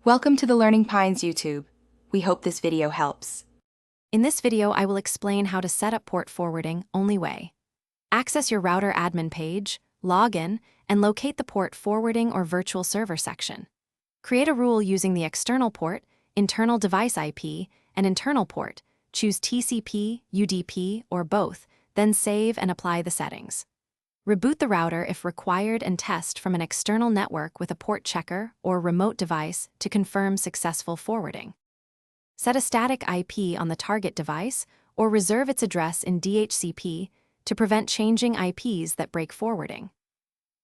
Welcome to the Learning Pines YouTube. We hope this video helps. In this video, I will explain how to set up port forwarding only way. Access your router admin page, log in, and locate the port forwarding or virtual server section. Create a rule using the external port, internal device IP, and internal port. Choose TCP, UDP, or both, then save and apply the settings. Reboot the router if required and test from an external network with a port checker or remote device to confirm successful forwarding. Set a static IP on the target device or reserve its address in DHCP to prevent changing IPs that break forwarding.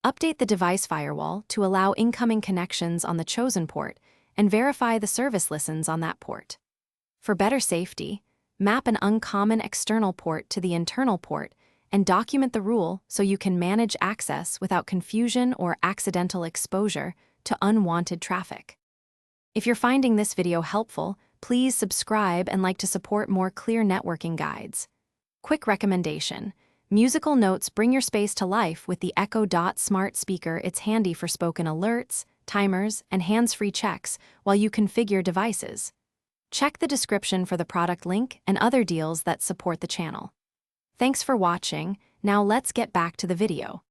Update the device firewall to allow incoming connections on the chosen port and verify the service listens on that port. For better safety, map an uncommon external port to the internal port and document the rule so you can manage access without confusion or accidental exposure to unwanted traffic. If you're finding this video helpful, please subscribe and like to support more clear networking guides. Quick recommendation: musical notes bring your space to life with the Echo Dot smart speaker. It's handy for spoken alerts, timers, and hands-free checks while you configure devices. Check the description for the product link and other deals that support the channel. Thanks for watching. Now let's get back to the video.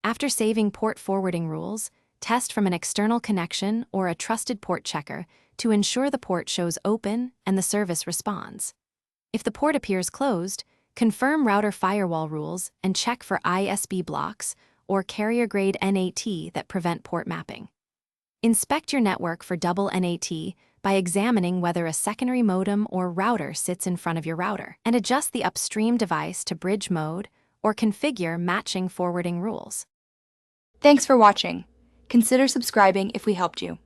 After saving port forwarding rules, test from an external connection or a trusted port checker to ensure the port shows open and the service responds. If the port appears closed, confirm router firewall rules and check for ISB blocks or carrier-grade NAT that prevent port mapping. Inspect your network for double NAT by examining whether a secondary modem or router sits in front of your router, and adjust the upstream device to bridge mode or configure matching forwarding rules. Thanks for watching. Consider subscribing if we helped you.